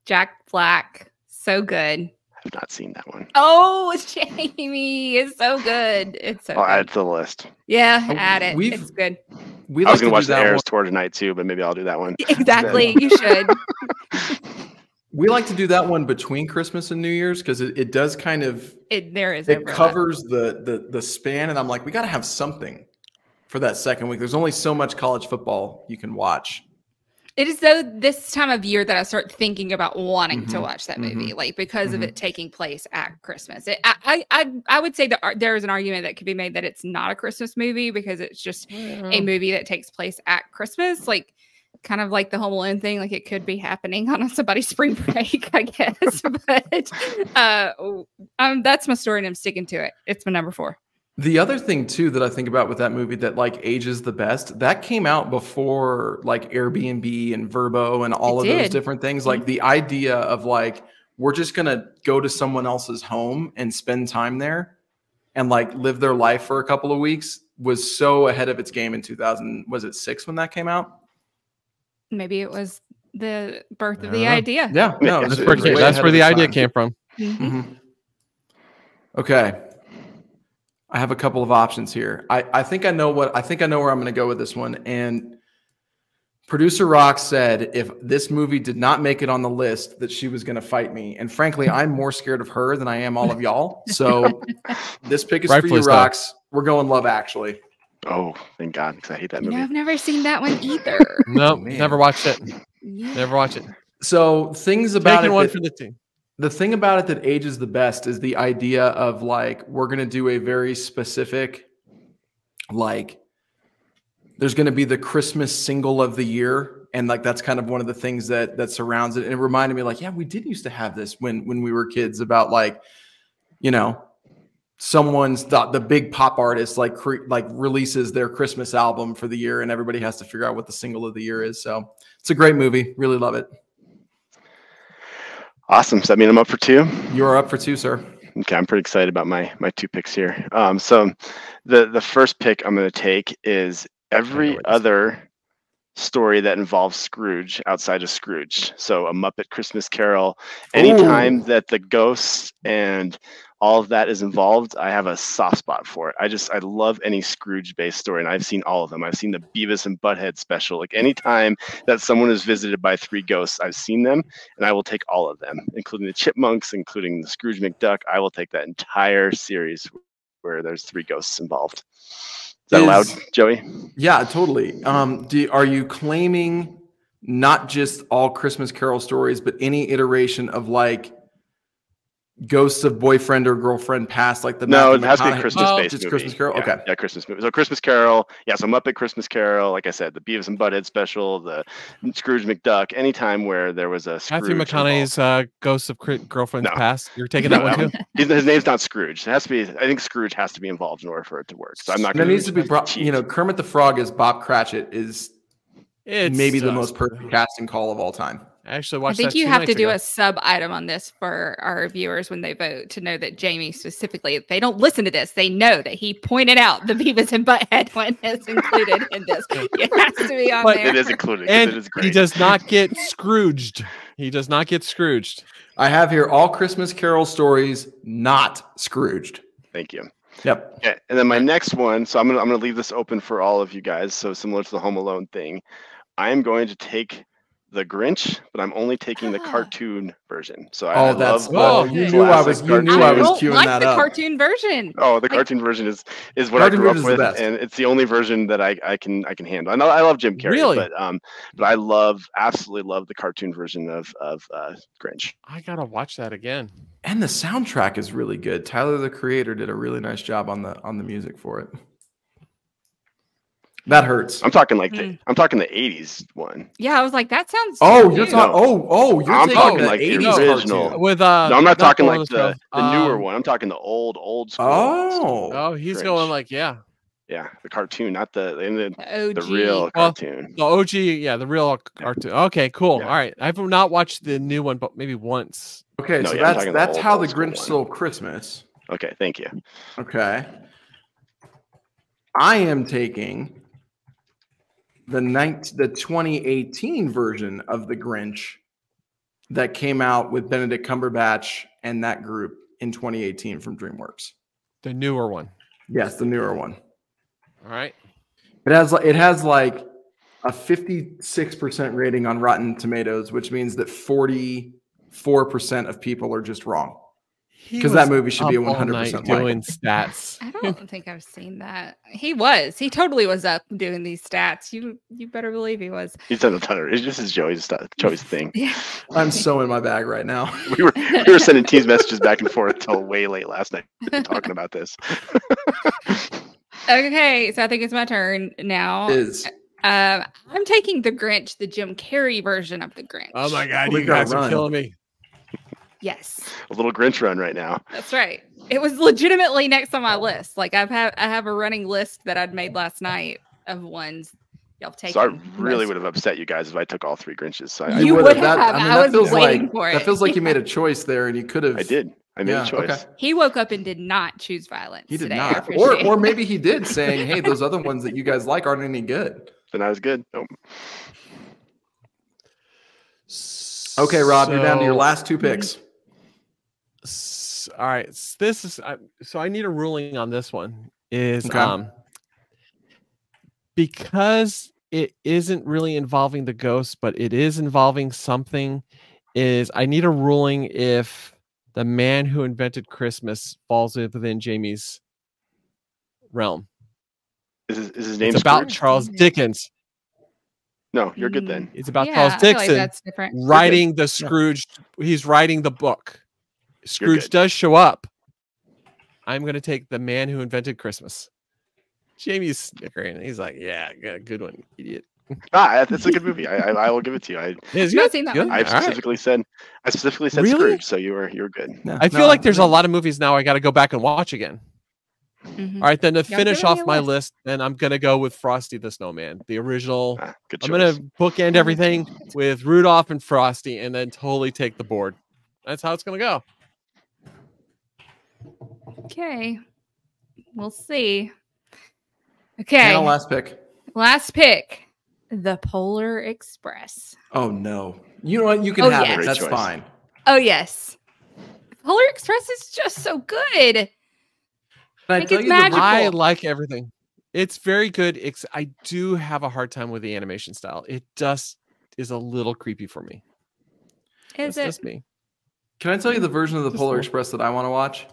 [SPEAKER 2] Jack Black. So good.
[SPEAKER 3] have not seen that one.
[SPEAKER 2] Oh, Jamie, it's so good. It's so
[SPEAKER 3] I'll
[SPEAKER 2] good.
[SPEAKER 3] add it to the list.
[SPEAKER 2] Yeah, add it. It's good.
[SPEAKER 3] I was going to watch the Eras tour tonight too, but maybe I'll do that one.
[SPEAKER 2] Exactly. You should.
[SPEAKER 4] We like to do that one between Christmas and New Year's because it does kind of it covers the span, and I'm like, we got to have something for that second week. There's only so much college football you can watch.
[SPEAKER 2] It is though this time of year that I start thinking about wanting to watch that movie, like because of it taking place at Christmas. I would say that there is an argument that could be made that it's not a Christmas movie because it's just a movie that takes place at Christmas, like kind of like the Home Alone thing. Like it could be happening on somebody's spring break, I guess. But that's my story, and I'm sticking to it. It's my number 4.
[SPEAKER 4] The other thing too that I think about with that movie that like ages the best, that came out before like Airbnb and Verbo and all of those different things. Like the idea of like, we're just going to go to someone else's home and spend time there and like live their life for a couple of weeks was so ahead of its game in 2000. Was it 6 when that came out?
[SPEAKER 2] Maybe it was the birth of the idea.
[SPEAKER 4] Yeah. No,
[SPEAKER 5] that's where the idea came from.
[SPEAKER 4] Okay. I have a couple of options here. I think I know where I'm going to go with this one. And producer Rock said if this movie did not make it on the list, that she was going to fight me. And frankly, I'm more scared of her than I am all of y'all. So this pick is for you, Rocks. We're going Love Actually.
[SPEAKER 3] Oh, thank God, because I hate that movie.
[SPEAKER 2] I've never seen that one either.
[SPEAKER 5] No, never watched it. Never watched it.
[SPEAKER 4] So things about
[SPEAKER 5] one for the team.
[SPEAKER 4] The thing about it that ages the best is the idea of like, we're going to do a very specific, like there's going to be the Christmas single of the year. And like, that's kind of one of the things that surrounds it. And it reminded me like, yeah, we did used to have this when we were kids about like, you know, the big pop artist like releases their Christmas album for the year and everybody has to figure out what the single of the year is. So it's a great movie. Really love it.
[SPEAKER 3] Awesome. So I mean, I'm up for 2.
[SPEAKER 4] You're up for 2, sir.
[SPEAKER 3] Okay, I'm pretty excited about my 2 picks here. So the first pick I'm going to take is every other story that involves Scrooge outside of Scrooge. So A Muppet Christmas Carol. Anytime that the ghosts and all of that is involved, I have a soft spot for it. I love any Scrooge-based story, and I've seen all of them. I've seen the Beavis and Butthead special. Like anytime that someone is visited by 3 ghosts, I've seen them, and I will take all of them, including the Chipmunks, including the Scrooge McDuck. I will take that entire series where there's 3 ghosts involved. Is that allowed, Joey?
[SPEAKER 4] Yeah, totally. Are you claiming not just all Christmas Carol stories, but any iteration of like ghosts of boyfriend or girlfriend past, like the
[SPEAKER 3] no, it has to be Christmas-based movie.
[SPEAKER 4] Christmas Carol.
[SPEAKER 3] Yeah,
[SPEAKER 4] okay,
[SPEAKER 3] yeah, Christmas movie. So Christmas Carol, yeah. So Muppet Christmas Carol, like I said, the Beavis and Butthead special, the Scrooge McDuck. Anytime where there was a Scrooge
[SPEAKER 5] Matthew McConaughey's Ghosts of Girlfriend's Past. You're taking that one too.
[SPEAKER 3] His name's not Scrooge. It has to be. I think Scrooge has to be involved in order for it to work. So I'm not.
[SPEAKER 4] There needs to be. You know, Kermit the Frog as Bob Cratchit is maybe the most perfect casting call of all time.
[SPEAKER 5] I actually watched.
[SPEAKER 2] I think you have to do a sub item on this for our viewers when they vote to know that Jamie specifically, if they don't listen to this, they know that he pointed out the Beavis and Butthead one is included in this. It has to be on there.
[SPEAKER 3] It is included.
[SPEAKER 5] And
[SPEAKER 3] it is great.
[SPEAKER 5] He does not get Scrooged. He does not get Scrooged.
[SPEAKER 4] I have here all Christmas Carol stories not Scrooged.
[SPEAKER 3] Thank you.
[SPEAKER 4] Yep.
[SPEAKER 3] Okay. And then my next one. So I'm gonna leave this open for all of you guys. So similar to the Home Alone thing, I'm going to take The Grinch, but I'm only taking the cartoon version. So I love
[SPEAKER 4] you knew I was queuing that up.
[SPEAKER 2] The cartoon version.
[SPEAKER 3] Oh, the cartoon version is what I grew up with, and it's the only version that I can handle. I know I love Jim Carrey,
[SPEAKER 5] really?
[SPEAKER 3] but I absolutely love the cartoon version of Grinch.
[SPEAKER 5] I gotta watch that again.
[SPEAKER 4] And the soundtrack is really good. Tyler, the Creator, did a really nice job on the music for it. That hurts.
[SPEAKER 3] I'm talking like the 80s one.
[SPEAKER 2] Yeah, I was like, that sounds.
[SPEAKER 4] You're talking.
[SPEAKER 3] I'm talking like the
[SPEAKER 4] 80s
[SPEAKER 3] original.
[SPEAKER 4] Cartoon.
[SPEAKER 5] With
[SPEAKER 3] no, I'm not talking like the newer one. I'm talking the old school.
[SPEAKER 5] Oh, he's
[SPEAKER 3] Grinch.
[SPEAKER 5] going like yeah,
[SPEAKER 3] the cartoon, not the
[SPEAKER 2] OG.
[SPEAKER 3] real cartoon.
[SPEAKER 5] The OG, the real cartoon. Okay, cool.
[SPEAKER 3] Yeah.
[SPEAKER 5] All right, I've not watched the new one, but maybe once.
[SPEAKER 4] Okay, so that's how the Grinch Stole Christmas.
[SPEAKER 3] Okay, thank you.
[SPEAKER 4] Okay, I am taking the 2018 version of the Grinch that came out with Benedict Cumberbatch and that group in 2018 from DreamWorks.
[SPEAKER 5] The newer one.
[SPEAKER 4] Yes, the newer one.
[SPEAKER 5] All right.
[SPEAKER 4] It has like a 56% rating on Rotten Tomatoes, which means that 44% of people are just wrong. Because that movie should be a 100%
[SPEAKER 5] doing stats.
[SPEAKER 2] I don't think I've seen that. He totally was up doing these stats. You better believe he was.
[SPEAKER 3] He's done a ton of. It's just his Joey's thing.
[SPEAKER 2] Yeah.
[SPEAKER 4] I'm so in my bag right now.
[SPEAKER 3] We were sending tease messages back and forth till way late last night talking about this.
[SPEAKER 2] Okay, so I think it's my turn now.
[SPEAKER 4] It is.
[SPEAKER 2] I'm taking The Grinch, the Jim Carrey version of The Grinch.
[SPEAKER 5] Oh my God, you guys are killing me.
[SPEAKER 2] Yes.
[SPEAKER 3] A little Grinch run right now.
[SPEAKER 2] That's right. It was legitimately next on my list. Like I have a running list that I'd made last night of ones y'all have taken.
[SPEAKER 3] So I really would have upset you guys if I took all 3 Grinches. So
[SPEAKER 2] you would have. I was waiting for it.
[SPEAKER 4] That feels like you made a choice there, and you could have.
[SPEAKER 3] I did. I made a choice. Okay.
[SPEAKER 2] He woke up and did not choose violence.
[SPEAKER 4] He did
[SPEAKER 2] today,
[SPEAKER 4] not. Or maybe he did, saying, "Hey, those other ones that you guys like aren't any good."
[SPEAKER 3] Then I was good. Nope.
[SPEAKER 4] Okay, Rob, you're down to your last 2 picks.
[SPEAKER 5] All right, this is so I need a ruling on this one. Is because it isn't really involving the ghost, but it is involving something. Is I need a ruling if the man who invented Christmas falls within Jamie's realm.
[SPEAKER 3] Is his name?
[SPEAKER 5] It's about Charles Dickens.
[SPEAKER 3] No, you're good then.
[SPEAKER 5] It's about Charles Dickens writing the Scrooge. He's writing the book. Scrooge does show up. I'm going to take the man who invented Christmas. Jamie's snickering. He's like, yeah, good one, idiot.
[SPEAKER 3] That's a good movie. I will give it to you.
[SPEAKER 2] I've seen that one.
[SPEAKER 3] I specifically said really? Scrooge, so you were good.
[SPEAKER 5] No, I feel like there's a lot of movies now I got to go back and watch again. Mm-hmm. All right, then to finish off my list, then I'm going to go with Frosty the Snowman, the original.
[SPEAKER 3] Good choice.
[SPEAKER 5] I'm going to bookend everything with Rudolph and Frosty and then totally take the board. That's how it's going to go.
[SPEAKER 2] Okay. We'll see. Okay.
[SPEAKER 4] And last pick.
[SPEAKER 2] Last pick. The Polar Express.
[SPEAKER 4] Oh, no. You know what? You can have it. That's fine.
[SPEAKER 2] Oh, yes. Polar Express is just so good.
[SPEAKER 5] I like everything. It's very good. I do have a hard time with the animation style. It just is a little creepy for me.
[SPEAKER 2] Is it?
[SPEAKER 5] Just me.
[SPEAKER 4] Can I tell you the version of the Polar Express that I want to watch?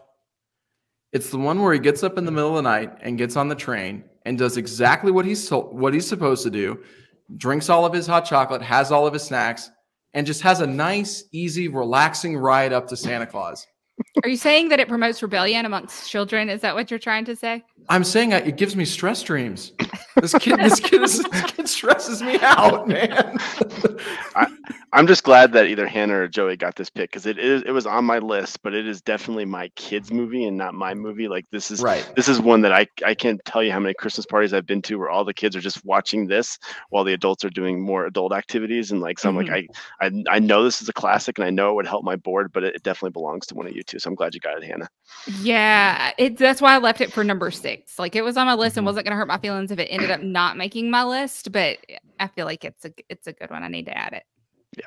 [SPEAKER 4] It's the one where he gets up in the middle of the night and gets on the train and does exactly what he's supposed to do, drinks all of his hot chocolate, has all of his snacks, and just has a nice, easy, relaxing ride up to Santa Claus.
[SPEAKER 2] Are you saying that it promotes rebellion amongst children? Is that what you're trying to say?
[SPEAKER 4] I'm saying it gives me stress dreams. This kid stresses me out, man.
[SPEAKER 3] I'm just glad that either Hannah or Joey got this pick because it was on my list, but it is definitely my kids' movie and not my movie. Like this is one that I can't tell you how many Christmas parties I've been to where all the kids are just watching this while the adults are doing more adult activities. And like so I'm like I know this is a classic and I know it would help my board, but it definitely belongs to one of you two. So I'm glad you got it, Hannah.
[SPEAKER 2] Yeah, that's why I left it for number 6. Like it was on my list and wasn't going to hurt my feelings if it ended up not making my list, but I feel like it's a good one. I need to add it.
[SPEAKER 3] Yeah.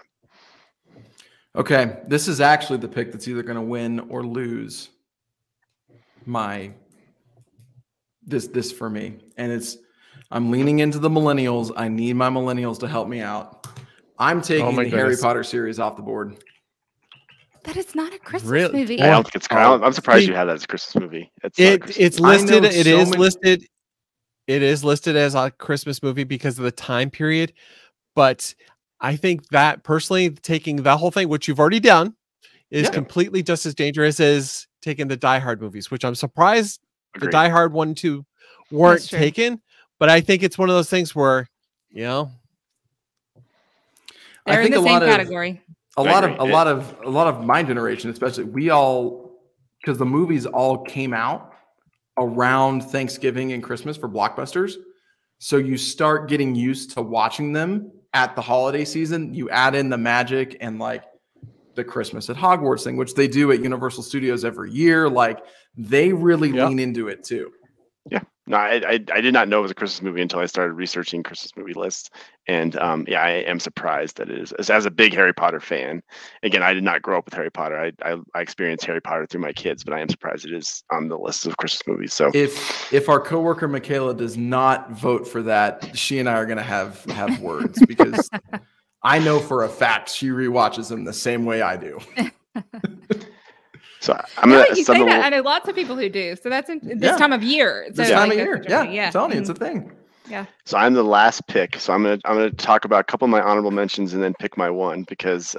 [SPEAKER 4] Okay, this is actually the pick that's either going to win or lose this for me. And I'm leaning into the millennials. I need my millennials to help me out. I'm taking the Harry Potter series off the board.
[SPEAKER 2] That is not a Christmas movie.
[SPEAKER 3] I don't think it's. I'm surprised you have that as a Christmas movie.
[SPEAKER 5] It's listed. It is listed. It is listed as a Christmas movie because of the time period. But I think that personally, taking that whole thing, which you've already done, is completely just as dangerous as taking the Die Hard movies. Which I'm surprised the Die Hard 1 and 2 weren't taken. But I think it's one of those things where,
[SPEAKER 2] they're in the same category.
[SPEAKER 4] A lot of my generation, especially, because the movies all came out around Thanksgiving and Christmas for blockbusters. So you start getting used to watching them at the holiday season. You add in the magic and like the Christmas at Hogwarts thing, which they do at Universal Studios every year. Like they really lean into it too.
[SPEAKER 3] Yeah, no, I did not know it was a Christmas movie until I started researching Christmas movie lists, and yeah, I am surprised that it is. As a big Harry Potter fan, again, I did not grow up with Harry Potter. I experienced Harry Potter through my kids, but I am surprised it is on the list of Christmas movies. So
[SPEAKER 4] if our coworker Michaela does not vote for that, she and I are going to have words, because I know for a fact she rewatches them the same way I do.
[SPEAKER 3] So I'm gonna.
[SPEAKER 2] You say that. I know lots of people who do. So that's in this time of year. So
[SPEAKER 4] this time of year, yeah. I'm telling you, it's a thing.
[SPEAKER 2] Yeah.
[SPEAKER 3] So I'm the last pick. So I'm gonna talk about a couple of my honorable mentions and then pick my one, because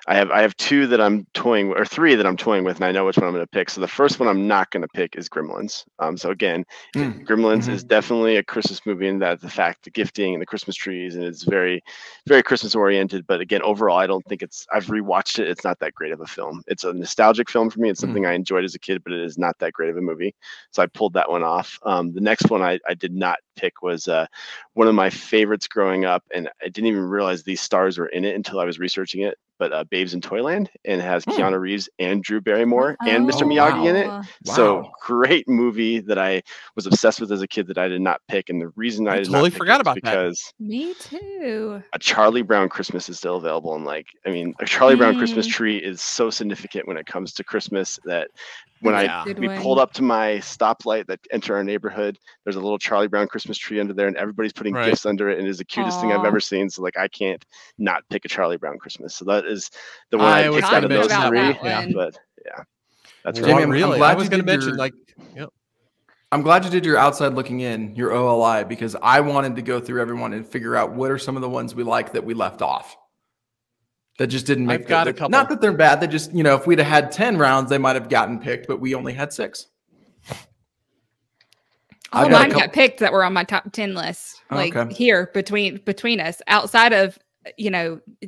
[SPEAKER 3] I have two that I'm toying with, or three that I'm toying with, and I know which one I'm going to pick. So the first one I'm not going to pick is Gremlins. So again, Gremlins is definitely a Christmas movie in that the gifting and the Christmas trees, and it's very, very Christmas oriented. But again, overall, I don't think I've rewatched it. It's not that great of a film. It's a nostalgic film for me. It's something I enjoyed as a kid, but it is not that great of a movie. So I pulled that one off. The next one I did not pick was one of my favorites growing up, and I didn't even realize these stars were in it until I was researching it. But Babes in Toyland, and it has Keanu Reeves and Drew Barrymore and Mr. Miyagi in it. Wow. So great movie that I was obsessed with as a kid that I did not pick. And the reason I did
[SPEAKER 5] totally
[SPEAKER 3] not pick
[SPEAKER 5] forgot
[SPEAKER 3] it
[SPEAKER 5] about
[SPEAKER 3] because
[SPEAKER 2] that. Me too.
[SPEAKER 3] A Charlie Brown Christmas is still available. And a Charlie Brown Christmas tree is so significant when it comes to Christmas that when we pulled up to my stoplight that enter our neighborhood, there's a little Charlie Brown Christmas tree under there, and everybody's putting gifts under it, and it is the cutest thing I've ever seen. So I can't not pick a Charlie Brown Christmas. So that is the one I picked out of those three. Yeah, but yeah, that's right.
[SPEAKER 4] Jamie, really. I was going to mention I'm glad you did your outside looking in, your OLI, because I wanted to go through everyone and figure out what are some of the ones we like that we left off. That just didn't make.
[SPEAKER 5] I've got a couple.
[SPEAKER 4] Not that they're bad. They just, if we'd have had 10 rounds, they might have gotten picked, but we only had 6.
[SPEAKER 2] Mine got picked that were on my top 10 list. Here between us, outside of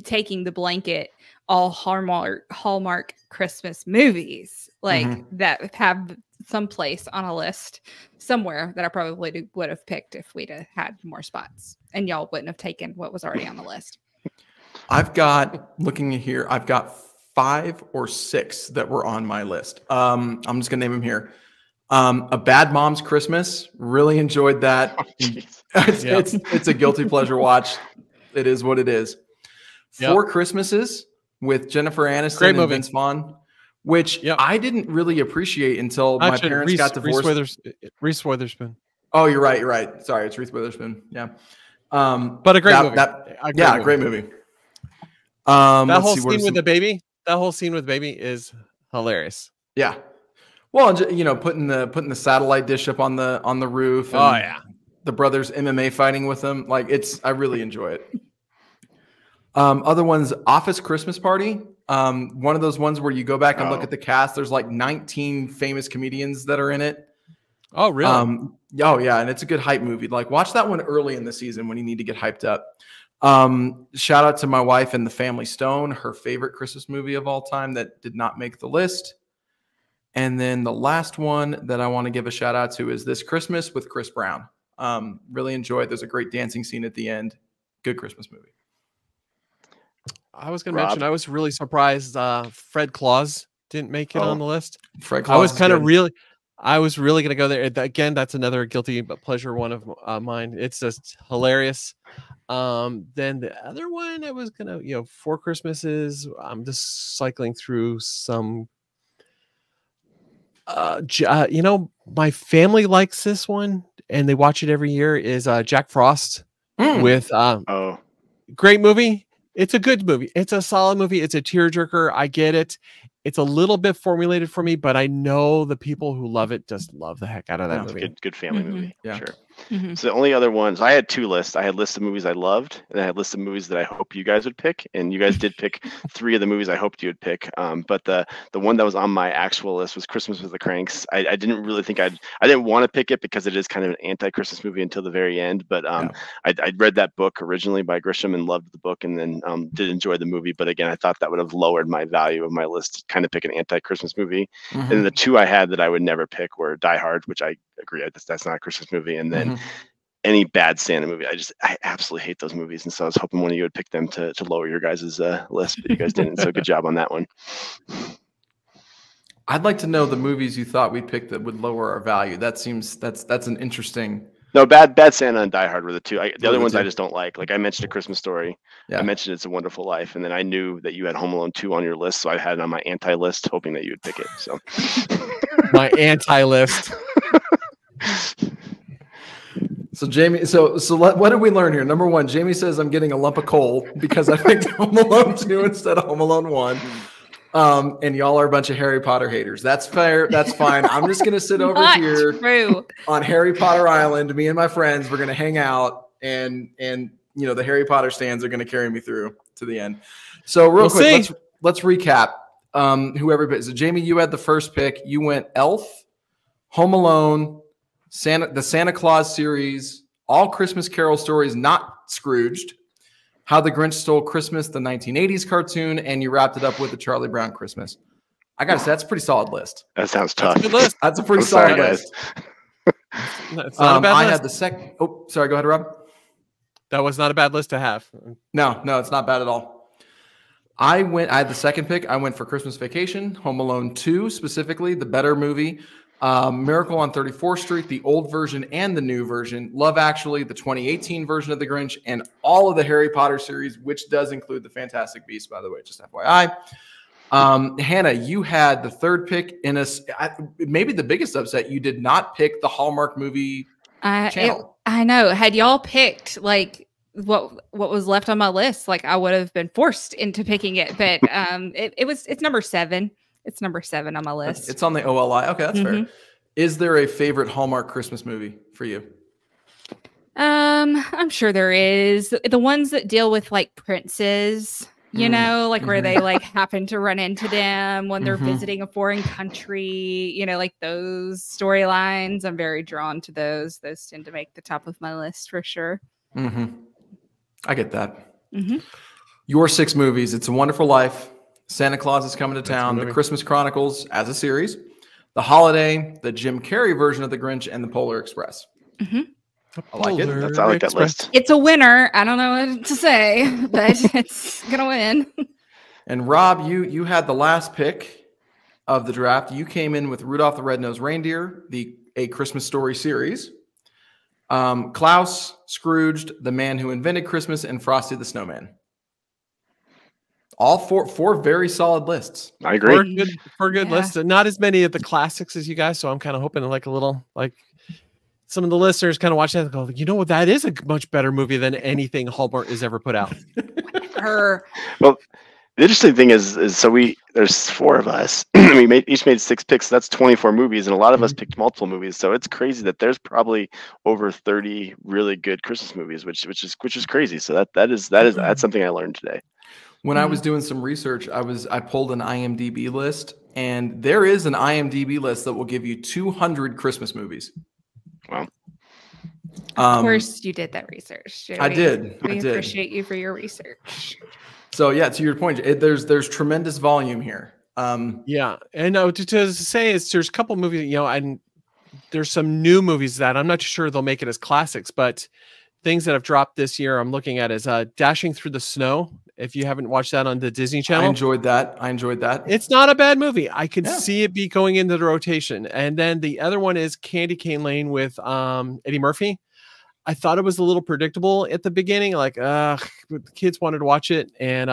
[SPEAKER 2] taking the blanket all Hallmark Christmas movies that have some place on a list somewhere that I probably would have picked if we'd have had more spots, and y'all wouldn't have taken what was already on the list.
[SPEAKER 4] I've got 5 or 6 that were on my list. I'm just gonna name them here. A Bad Mom's Christmas, really enjoyed that. It's a guilty pleasure watch. It is what it is. 4 Christmases with Jennifer Aniston and Vince Vaughn, which I didn't really appreciate until my parents got divorced.
[SPEAKER 5] Reese Witherspoon.
[SPEAKER 4] Oh, you're right. Sorry, it's Reese Witherspoon. Yeah.
[SPEAKER 5] But a great movie.
[SPEAKER 4] A great movie.
[SPEAKER 5] That whole scene with the baby is hilarious.
[SPEAKER 4] Yeah. Well, putting the satellite dish up on the roof. And the brothers MMA fighting with them. I really enjoy it. Other ones, Office Christmas Party. One of those ones where you go back and look at the cast. There's 19 famous comedians that are in it.
[SPEAKER 5] Oh, really?
[SPEAKER 4] And it's a good hype movie. Watch that one early in the season when you need to get hyped up. Shout out to my wife and The Family Stone, her favorite Christmas movie of all time that did not make the list. And then the last one that I want to give a shout out to is This Christmas with Chris Brown. Really enjoyed. There's a great dancing scene at the end. Good Christmas movie.
[SPEAKER 5] I was going to mention, I was really surprised Fred Claus didn't make it on the list.
[SPEAKER 4] Fred Claus
[SPEAKER 5] I was really going to go there. Again, that's another guilty but pleasure one of mine. It's just hilarious. Then the other one I was going to, 4 Christmases. I'm just cycling through some, my family likes this one and they watch it every year, is Jack Frost with, great movie. It's a good movie. It's a solid movie. It's a tearjerker. I get it. It's a little bit formulated for me, but I know the people who love it just love the heck out of that movie.
[SPEAKER 3] It's a good family movie.
[SPEAKER 4] Yeah.
[SPEAKER 3] Sure. So the only other ones, I had 2 lists. I had lists of movies I loved, and I had lists of movies that I hope you guys would pick. And you guys did pick 3 of the movies I hoped you would pick. But the one that was on my actual list was Christmas with the Cranks. I didn't really think I didn't want to pick it because it is kind of an anti-Christmas movie until the very end. But I'd read that book originally by Grisham and loved the book, and then did enjoy the movie. But again, I thought that would have lowered my value of my list to kind of pick an anti-Christmas movie. And then the 2 I had that I would never pick were Die Hard, which I agree that's not a Christmas movie, and then any bad Santa movie. I absolutely hate those movies, and so I was hoping one of you would pick them to lower your guys' list, but you guys didn't. So good job on that one.
[SPEAKER 4] I'd like to know the movies you thought we picked that would lower our value. That seems that's an interesting.
[SPEAKER 3] No, Bad Santa and Die Hard were the two. The other ones I just don't like. Like I mentioned A Christmas Story. Yeah. I mentioned It's a Wonderful Life, and then I knew that you had Home Alone 2 on your list, so I had it on my anti-list, hoping that you would pick it. So
[SPEAKER 5] my anti-list.
[SPEAKER 4] So Jamie, what did we learn here? Number one, Jamie says I'm getting a lump of coal because I picked Home Alone 2 instead of Home Alone 1. And y'all are a bunch of Harry Potter haters. That's fair. That's fine. I'm just gonna sit over here on Harry Potter Island. Me and my friends, we're gonna hang out, and the Harry Potter stands are gonna carry me through to the end. So real quick, let's recap. Whoever picked. So Jamie, you had the first pick. You went Elf, Home Alone, the Santa Claus series, all Christmas Carol stories, not Scrooged, How the Grinch Stole Christmas, the 1980s cartoon, and you wrapped it up with the Charlie Brown Christmas. I gotta say, that's a pretty solid list.
[SPEAKER 3] That sounds tough.
[SPEAKER 5] That's a good list.
[SPEAKER 4] That's a pretty solid list.
[SPEAKER 5] That's not a bad list.
[SPEAKER 4] Had the second. Oh, sorry. Go ahead, Rob.
[SPEAKER 5] That was not a bad list to have.
[SPEAKER 4] No, it's not bad at all. I had the second pick. I went for Christmas Vacation, Home Alone 2 specifically, the better movie. Miracle on 34th Street, the old version and the new version, Love Actually, the 2018 version of The Grinch, and all of the Harry Potter series, which does include the Fantastic Beasts, by the way, just FYI. Hannah, you had the third pick in maybe the biggest upset. You did not pick the Hallmark movie channel.
[SPEAKER 2] I know. Had y'all picked like what was left on my list, like I would have been forced into picking it. But it's number 7. It's number 7 on my list.
[SPEAKER 4] It's on the OLI. Okay, that's fair. Is there a favorite Hallmark Christmas movie for you?
[SPEAKER 2] I'm sure there is. The ones that deal with like princes, like where they like happen to run into them when they're visiting a foreign country, like those storylines. I'm very drawn to those. Those tend to make the top of my list for sure.
[SPEAKER 4] I get that. Your 6 movies: It's a Wonderful Life, Santa Claus is Coming to Town, The Christmas Chronicles as a series, The Holiday, the Jim Carrey version of The Grinch, and The Polar Express. I like it.
[SPEAKER 3] I like that list.
[SPEAKER 2] It's a winner. I don't know what to say, but it's gonna win.
[SPEAKER 4] And Rob, you had the last pick of the draft. You came in with Rudolph the Red-Nosed Reindeer, A Christmas Story series, Klaus, Scrooged, The Man Who Invented Christmas, and Frosty the Snowman. All four very solid lists.
[SPEAKER 3] I agree.
[SPEAKER 5] For good lists. Not as many of the classics as you guys, so I'm kind of hoping like a little like some of the listeners kind of watch that and go, you know what, that is a much better movie than anything Hallmark has ever put out.
[SPEAKER 3] Well, the interesting thing is there's 4 of us. We each made 6 picks. So that's 24 movies, and a lot of us picked multiple movies. So it's crazy that there's probably over 30 really good Christmas movies, which is crazy. So that's something I learned today.
[SPEAKER 4] When I was doing some research, I pulled an IMDb list, and there is an IMDb list that will give you 200 Christmas movies.
[SPEAKER 3] Wow.
[SPEAKER 2] Of course you did that research.
[SPEAKER 4] I did.
[SPEAKER 2] We appreciate you for your research.
[SPEAKER 4] So yeah, to your point, there's tremendous volume here.
[SPEAKER 5] Yeah. And to say is there's a couple movies, and there's some new movies that I'm not sure they'll make it as classics, but things that have dropped this year I'm looking at is Dashing Through the Snow. If you haven't watched that on the Disney Channel.
[SPEAKER 4] I enjoyed that.
[SPEAKER 5] It's not a bad movie. I could see it be going into the rotation. And then the other one is Candy Cane Lane with Eddie Murphy. I thought it was a little predictable at the beginning. Like, the kids wanted to watch it. And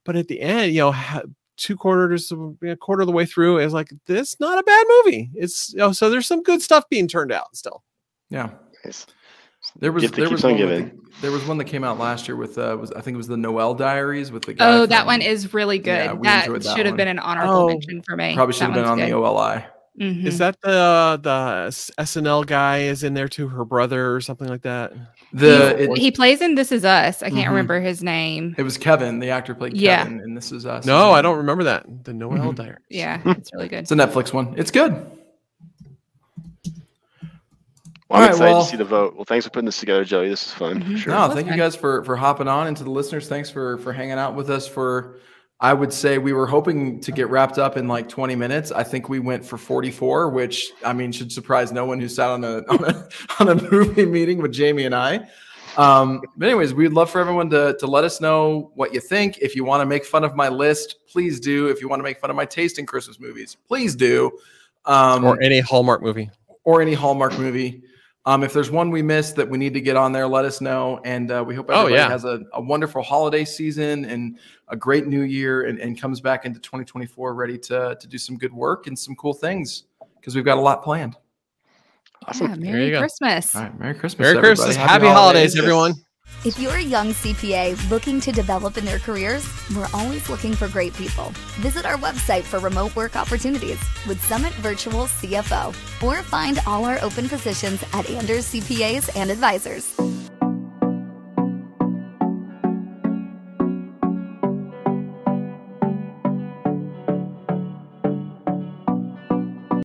[SPEAKER 5] but at the end, a quarter of the way through, is like, this is not a bad movie. It's so there's some good stuff being turned out still.
[SPEAKER 4] Yeah.
[SPEAKER 3] Nice.
[SPEAKER 4] There was one that came out last year with I think it was the Noel Diaries with the guy.
[SPEAKER 2] That one is really good.
[SPEAKER 4] Yeah,
[SPEAKER 2] that should have been an honorable mention for me.
[SPEAKER 4] Probably should have been on the OLI.
[SPEAKER 5] Is that the SNL guy is in there too? Her brother or something like that.
[SPEAKER 2] He plays in This Is Us. I can't remember his name.
[SPEAKER 4] It was Kevin. The actor played Kevin in This Is Us.
[SPEAKER 5] No, I don't remember that. The Noel Diaries.
[SPEAKER 2] Yeah, it's really good.
[SPEAKER 4] It's a Netflix one. It's good.
[SPEAKER 3] Well, I'm excited to see the vote. Well, thanks for putting this together, Joey. This is fun. For sure.
[SPEAKER 4] No, thank you guys for hopping on, and to the listeners, thanks for hanging out with us for, I would say we were hoping to get wrapped up in like 20 minutes. I think we went for 44, which I mean should surprise no one who sat on a movie meeting with Jamie and I. But anyways, we'd love for everyone to let us know what you think. If you want to make fun of my list, please do. If you want to make fun of my taste in Christmas movies, please do.
[SPEAKER 5] Or any Hallmark movie.
[SPEAKER 4] If there's one we missed that we need to get on there, let us know. And we hope everybody has a wonderful holiday season and a great new year and comes back into 2024 ready to do some good work and some cool things because we've got a lot planned.
[SPEAKER 2] Awesome. Yeah, Merry Christmas.
[SPEAKER 4] All right, Merry Christmas.
[SPEAKER 5] Merry Christmas. Happy holidays, everyone.
[SPEAKER 1] If you're a young CPA looking to develop in their careers, we're always looking for great people. Visit our website for remote work opportunities with Summit Virtual CFO, or find all our open positions at Anders CPAs and Advisors.